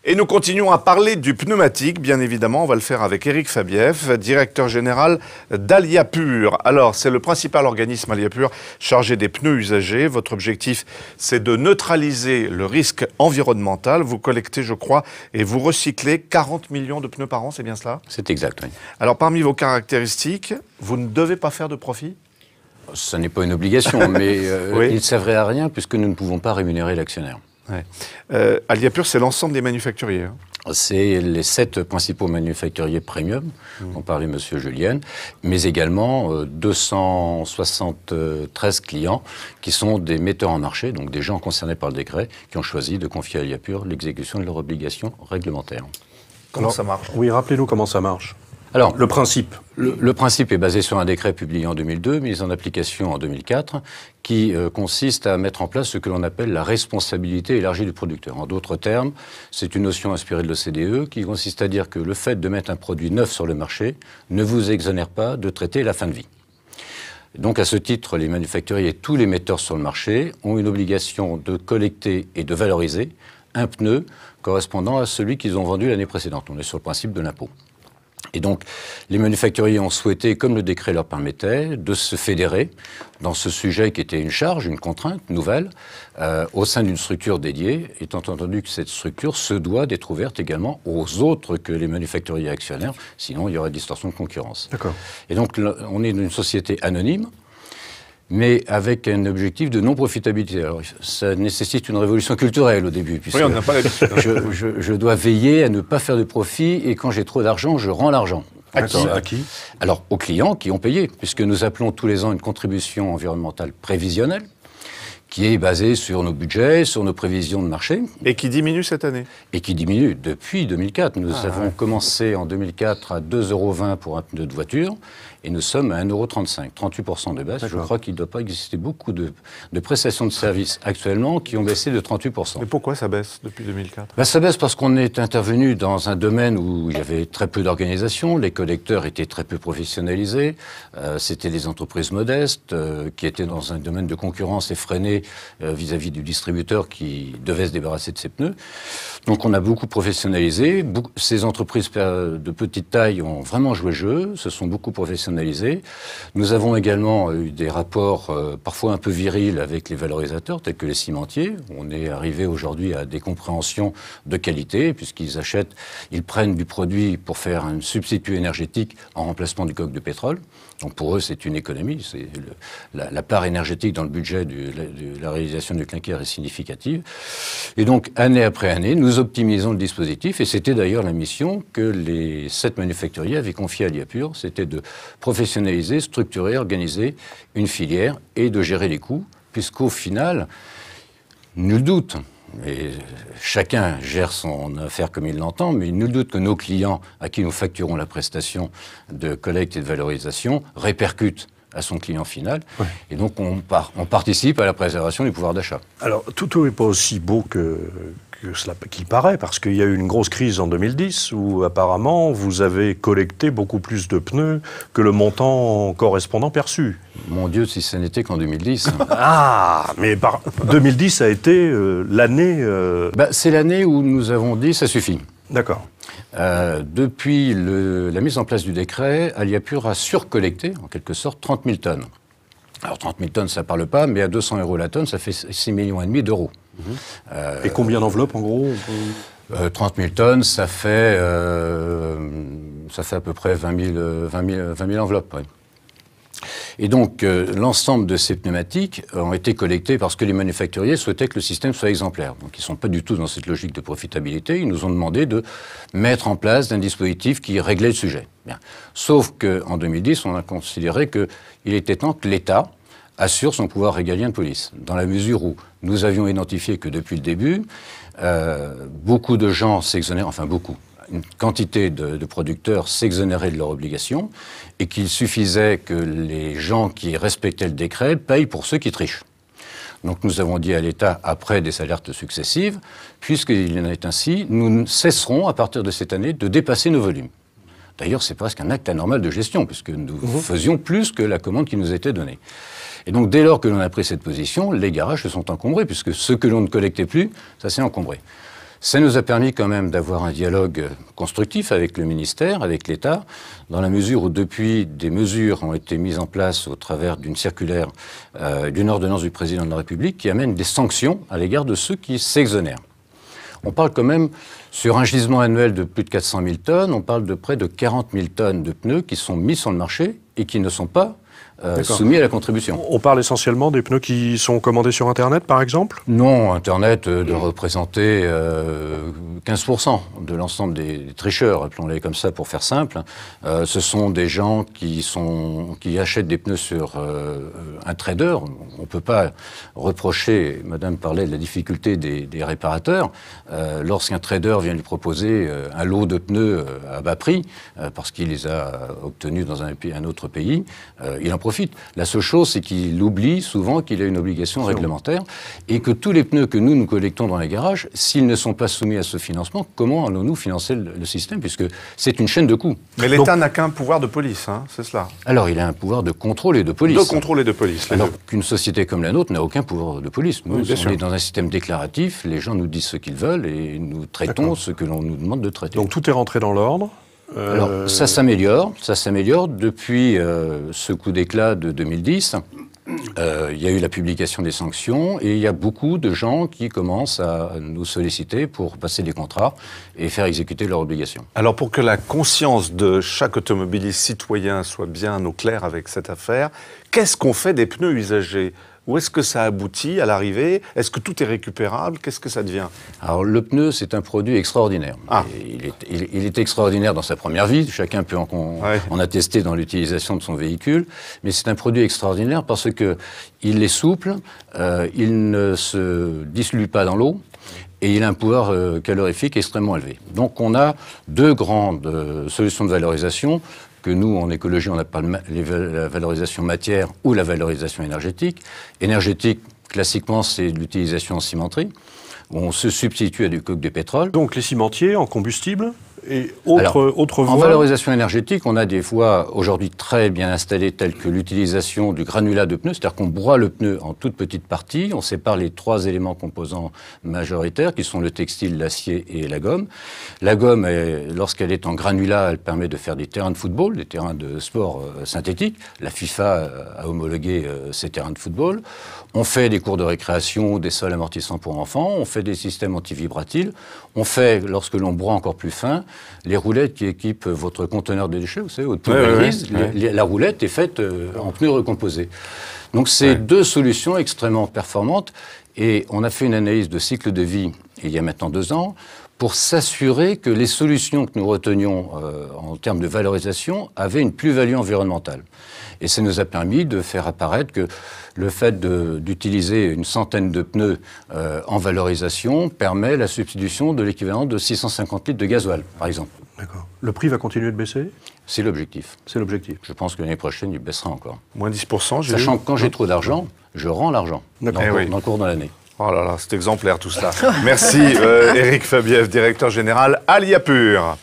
Et nous continuons à parler du pneumatique, bien évidemment. On va le faire avec Éric Fabieff, directeur général d'Aliapur. Alors, c'est le principal organisme Aliapur chargé des pneus usagés. Votre objectif, c'est de neutraliser le risque environnemental. Vous collectez, je crois, et vous recyclez 40 millions de pneus par an, c'est bien cela? C'est exact, oui. Alors, parmi vos caractéristiques, vous ne devez pas faire de profit? Ce n'est pas une obligation, mais oui. il ne servirait à rien puisque nous ne pouvons pas rémunérer l'actionnaire. Ouais. Aliapur, c'est l'ensemble des manufacturiers. Hein. C'est les 7 principaux manufacturiers premium, dont parlait M. Julien, mais également 273 clients qui sont des metteurs en marché, donc des gens concernés par le décret, qui ont choisi de confier à Aliapur l'exécution de leurs obligations réglementaires. Comment ça marche? Oui, rappelez-nous comment ça marche. Alors, le principe. Le principe est basé sur un décret publié en 2002, mis en application en 2004, qui consiste à mettre en place ce que l'on appelle la responsabilité élargie du producteur. En d'autres termes, c'est une notion inspirée de l'OCDE qui consiste à dire que le fait de mettre un produit neuf sur le marché ne vous exonère pas de traiter la fin de vie. Donc à ce titre, les manufacturiers et tous les metteurs sur le marché ont une obligation de collecter et de valoriser un pneu correspondant à celui qu'ils ont vendu l'année précédente. On est sur le principe de l'impôt. Et donc, les manufacturiers ont souhaité, comme le décret leur permettait, de se fédérer dans ce sujet qui était une charge, une contrainte nouvelle, au sein d'une structure dédiée, étant entendu que cette structure se doit d'être ouverte également aux autres que les manufacturiers actionnaires, sinon il y aurait distorsion de concurrence. D'accord. Et donc, on est dans une société anonyme, mais avec un objectif de non-profitabilité. Alors, ça nécessite une révolution culturelle au début. Oui, on n'a pas l'habitude. Je dois veiller à ne pas faire de profit, et quand j'ai trop d'argent, je rends l'argent. À qui? Alors, aux clients qui ont payé, puisque nous appelons tous les ans une contribution environnementale prévisionnelle, qui est basée sur nos budgets, sur nos prévisions de marché. Et qui diminue cette année? Et qui diminue depuis 2004. Nous avons commencé en 2004 à 2,20 € pour un pneu de voiture, et nous sommes à 1,35 €, 38% de baisse. Je crois qu'il ne doit pas exister beaucoup de prestations de services actuellement qui ont baissé de 38%. Mais pourquoi ça baisse depuis 2004? Ça baisse parce qu'on est intervenu dans un domaine où il y avait très peu d'organisation, les collecteurs étaient très peu professionnalisés, c'était des entreprises modestes qui étaient dans un domaine de concurrence effréné vis-à-vis du distributeur qui devait se débarrasser de ses pneus. Donc on a beaucoup professionnalisé. Ces entreprises de petite taille ont vraiment joué le jeu, se sont beaucoup professionnalisées. Nous avons également eu des rapports parfois un peu virils avec les valorisateurs, tels que les cimentiers. On est arrivé aujourd'hui à des compréhensions de qualité, puisqu'ils ils prennent du produit pour faire un substitut énergétique en remplacement du coke de pétrole. Donc pour eux, c'est une économie. La part énergétique dans le budget de la réalisation du clinker est significative. Et donc, année après année, nous optimisons le dispositif. Et c'était d'ailleurs la mission que les 7 manufacturiers avaient confiée à Aliapur. C'était de professionnaliser, structurer, organiser une filière et de gérer les coûts, puisqu'au final, nul doute, et chacun gère son affaire comme il l'entend, mais nul doute que nos clients à qui nous facturons la prestation de collecte et de valorisation répercutent à son client final. Ouais. Et donc on participe à la préservation du pouvoir d'achat. Alors tout n'est pas aussi beau qu'il paraît, parce qu'il y a eu une grosse crise en 2010 où apparemment vous avez collecté beaucoup plus de pneus que le montant correspondant perçu. Mon Dieu, si ce n'était qu'en 2010. Ah, mais 2010 a été l'année... C'est l'année où nous avons dit ça suffit. D'accord. Depuis la mise en place du décret, Aliapur a surcollecté, en quelque sorte, 30 000 tonnes. Alors 30 000 tonnes, ça ne parle pas, mais à 200 € la tonne, ça fait 6,5 millions d'euros. Et combien d'enveloppes, en gros? 30 000 tonnes, ça fait à peu près 20 000 enveloppes. Ouais. Et donc, l'ensemble de ces pneumatiques ont été collectés parce que les manufacturiers souhaitaient que le système soit exemplaire. Donc, ils ne sont pas du tout dans cette logique de profitabilité. Ils nous ont demandé de mettre en place un dispositif qui réglait le sujet. Bien. Sauf qu'en 2010, on a considéré qu'il était temps que l'État assure son pouvoir régalien de police, dans la mesure où nous avions identifié que depuis le début, beaucoup de gens s'exonèrent, enfin beaucoup, une quantité de producteurs s'exonéraient de leurs obligations et qu'il suffisait que les gens qui respectaient le décret payent pour ceux qui trichent. Donc nous avons dit à l'État, après des alertes successives, puisqu'il en est ainsi, nous cesserons à partir de cette année de dépasser nos volumes. D'ailleurs, c'est presque un acte anormal de gestion, puisque nous faisions plus que la commande qui nous était donnée. Et donc, dès lors que l'on a pris cette position, les garages se sont encombrés, puisque ce que l'on ne collectait plus, ça s'est encombré. Ça nous a permis quand même d'avoir un dialogue constructif avec le ministère, avec l'État, dans la mesure où depuis des mesures ont été mises en place au travers d'une circulaire, d'une ordonnance du président de la République qui amène des sanctions à l'égard de ceux qui s'exonèrent. On parle quand même, sur un gisement annuel de plus de 400 000 tonnes, on parle de près de 40 000 tonnes de pneus qui sont mis sur le marché et qui ne sont pas soumis à la contribution. On parle essentiellement des pneus qui sont commandés sur Internet, par exemple? Non, Internet doit représenter 15% de l'ensemble des tricheurs, appelons-les comme ça pour faire simple. Ce sont des gens qui achètent des pneus sur un trader. On ne peut pas reprocher, Madame parlait de la difficulté des réparateurs, lorsqu'un trader vient lui proposer un lot de pneus à bas prix, parce qu'il les a obtenus dans un autre pays, il en profite. La seule chose, c'est qu'il oublie souvent qu'il a une obligation réglementaire et que tous les pneus que nous collectons dans les garages, s'ils ne sont pas soumis à ce financement, comment allons-nous financer le système, puisque c'est une chaîne de coûts. Mais l'État n'a qu'un pouvoir de police, hein, c'est cela? Alors, il a un pouvoir de contrôle et de police. De contrôle et de police. Alors qu'une société comme la nôtre n'a aucun pouvoir de police. Nous, oui, on est dans un système déclaratif, les gens nous disent ce qu'ils veulent et nous traitons ce que l'on nous demande de traiter. Donc tout est rentré dans l'ordre. Alors, ça s'améliore depuis ce coup d'éclat de 2010. Il y a eu la publication des sanctions et il y a beaucoup de gens qui commencent à nous solliciter pour passer des contrats et faire exécuter leurs obligations. Alors pour que la conscience de chaque automobiliste citoyen soit bien au clair avec cette affaire, qu'est-ce qu'on fait des pneus usagés ? Où est-ce que ça aboutit à l'arrivée? Est-ce que tout est récupérable? Qu'est-ce que ça devient? Alors le pneu, c'est un produit extraordinaire. Il est extraordinaire dans sa première vie, chacun peut en attester dans l'utilisation de son véhicule, mais c'est un produit extraordinaire parce qu'il est souple, il ne se dissolue pas dans l'eau, et il a un pouvoir calorifique extrêmement élevé. Donc on a deux grandes solutions de valorisation que nous, en écologie, on appelle la valorisation matière ou la valorisation énergétique. Énergétique, classiquement, c'est l'utilisation en cimenterie, où on se substitue à du coke de pétrole. Donc les cimentiers en combustible et autre voie. En valorisation énergétique, on a des voies aujourd'hui très bien installées, telles que l'utilisation du granulat de pneus, c'est-à-dire qu'on broie le pneu en toutes petites parties, on sépare les trois éléments composants majoritaires, qui sont le textile, l'acier et la gomme. La gomme, lorsqu'elle est en granulat, elle permet de faire des terrains de football, des terrains de sport synthétiques. La FIFA a homologué ces terrains de football. On fait des cours de récréation, des sols amortissants pour enfants, on fait des systèmes antivibratiles, on fait, lorsque l'on broie encore plus fin, les roulettes qui équipent votre conteneur de déchets, vous savez, votre poubelle grise, la roulette est faite en pneus recomposés. Donc c'est deux solutions extrêmement performantes et on a fait une analyse de cycle de vie il y a maintenant 2 ans pour s'assurer que les solutions que nous retenions en termes de valorisation avaient une plus-value environnementale. Et ça nous a permis de faire apparaître que le fait d'utiliser une centaine de pneus en valorisation permet la substitution de l'équivalent de 650 litres de gasoil, par exemple. D'accord. Le prix va continuer de baisser? C'est l'objectif. C'est l'objectif. Je pense que l'année prochaine, il baissera encore. Moins 10%, Sachant que quand j'ai trop d'argent, je rends l'argent dans le cours de l'année. Oh là là, c'est exemplaire tout cela. Merci Éric Fabiev, directeur général Alia Pur.